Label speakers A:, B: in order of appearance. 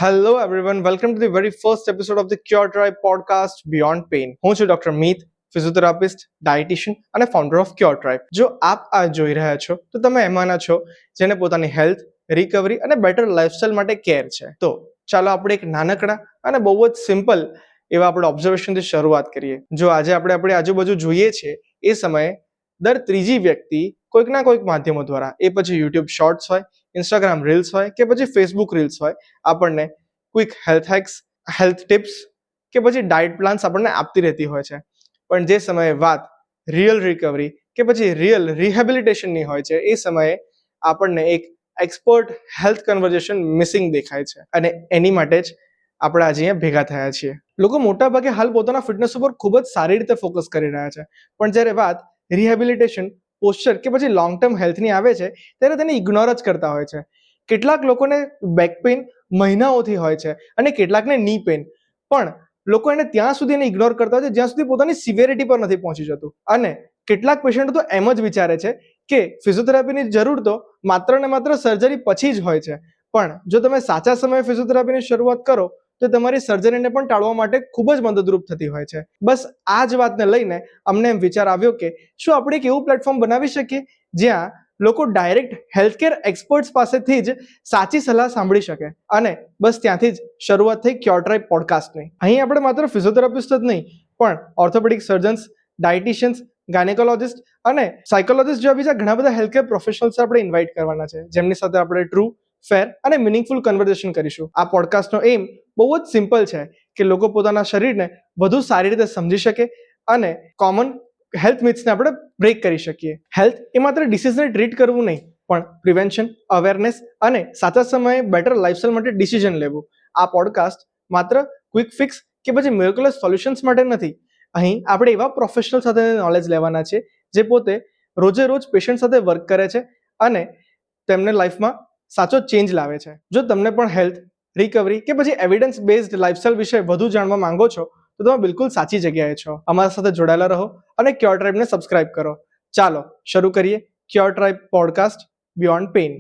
A: Hello everyone, welcome to the very first episode of the Cure Tribe podcast Beyond Pain. હું છું doctor મીત, physiotherapist, dietitian અને founder of cure tribe. જો આપ આ જોઈ રહ્યા છો તો તમે એમાંના છો જેને પોતાની હેલ્થ, રિકવરી અને બેટર લાઇફસ્ટાઇલ માટે કેર છે. તો ચાલો આપણે એક નાનકડા અને બહુ જ સિમ્પલ એવા આપણે ઓબ્ઝર્વેશનથી શરૂઆત કરીએ. જો આજે આપણે આપણી આજુબાજુ જોઈએ છે એ સમયે દર ત્રીજી વ્યક્તિ કોઈકના કોઈક માધ્યમો દ્વારા, એ પછી યુટ્યુબ શોર્ટ્સ હોય, ઇન્સ્ટાગ્રામ રીલ્સ હોય કે પછી ફેસબુક રીલ્સ હોય, આપણને quick health hex, health tips કે પછી ડાયટ પ્લાન્સ આપણને આપતી રહેતી હોય છે. પણ જે સમયે વાત રિયલ રિકવરી કે પછી રિયલ રિહેબિલિટેશનની હોય છે એ સમયે આપણને એક એક્સપર્ટ હેલ્થ કન્વર્ઝેશન મિસિંગ દેખાય છે. અને એની માટે જ આપણે આજે અહીંયા ભેગા થયા છીએ. લોકો મોટાભાગે હાલ પોતાના ફિટનેસ ઉપર ખૂબ જ સારી રીતે ફોકસ કરી રહ્યા છે, પણ જ્યારે વાત રિહેબિલિટેશન, પોસ્ચર કે પછી લોંગ ટર્મ હેલ્થની આવે છે ત્યારે તેને ઇગ્નોર જ કરતા હોય છે. કેટલાક લોકોને બેક પેઇન મહિનાઓથી હોય છે અને કેટલાકને ની પેઇન, પણ લોકો એને ત્યાં સુધી એને ઇગ્નોર કરતા હોય છે જ્યાં સુધી પોતાની સિવિયરિટી પર નથી પહોંચી જતું. અને કેટલાક પેશન્ટો તો એમ જ વિચારે છે કે ફિઝિયોથેરાપીની જરૂર તો માત્ર ને માત્ર સર્જરી પછી જ હોય છે, પણ જો તમે સાચા સમયે ફિઝિયોથેરાપીની શરૂઆત કરો તો તમારી સર્જરીને પણ ટાળવા માટે ખૂબ જ મદદરૂપ થતી હોય છે. બસ આ જ વાતને લઈને અમને એમ વિચાર આવ્યો કે શું આપણે એક એવું પ્લેટફોર્મ બનાવી શકીએ જ્યાં લોકો ડાયરેક્ટ હેલ્થકેર એક્સપર્ટ્સ પાસેથી જ સાચી સલાહ સાંભળી શકે. અને બસ ત્યાંથી જ શરૂઆત થઈ ક્યોર ટ્રાઇબ પોડકાસ્ટની. અહીં આપણે માત્ર ફિઝિયોથેરાપિસ્ટ જ નહીં, પણ ઓર્થોપેડિક સર્જન્સ, ડાયટિશિયન્સ, ગાયનેકોલોજિસ્ટ અને સાયકોલોજિસ્ટ જેવા બીજા ઘણા બધા હેલ્થકેર પ્રોફેશનલ્સ આપણે ઇન્વાઇટ કરવાના છે, જેમની સાથે આપણે ટ્રુ, ફેર અને મિનિંગફુલ કન્વર્ઝેશન કરીશું. આ પોડકાસ્ટનો એમ બહુ જ સિમ્પલ છે કે લોકો પોતાના શરીરને વધુ સારી રીતે સમજી શકે અને કોમન હેલ્થ મિથ્સને આપણે બ્રેક કરી શકીએ. હેલ્થ એ માત્ર ડિસીઝને ટ્રીટ કરવું નહીં, પણ પ્રિવેન્શન, અવેરનેસ અને સાચા સમયે બેટર લાઇફસ્ટાઇલ માટે ડિસિઝન લેવું. આ પોડકાસ્ટ માત્ર ક્વિક ફિક્સ કે પછી મિરેકુલસ સોલ્યુશન્સ માટે નથી. અહીં આપણે એવા પ્રોફેશનલ સાથે નોલેજ લેવાના છે જે પોતે રોજે રોજ પેશન્ટ સાથે વર્ક કરે છે અને તેમને લાઈફમાં સાચો ચેન્જ લાવે છે. જો તમને પણ હેલ્થ, રિકવરી કે પછી એવિડન્સ બેઝડ લાઇફસ્ટાઇલ વિશે વધુ જાણવા માંગો છો તો તમે બિલકુલ સાચી જગ્યાએ છો. અમારા સાથે જોડાયેલા રહો અને ક્યોર ટ્રાઇબને સબસ્ક્રાઇબ કરો. ચાલો શરૂ કરીએ cure tribe podcast beyond pain.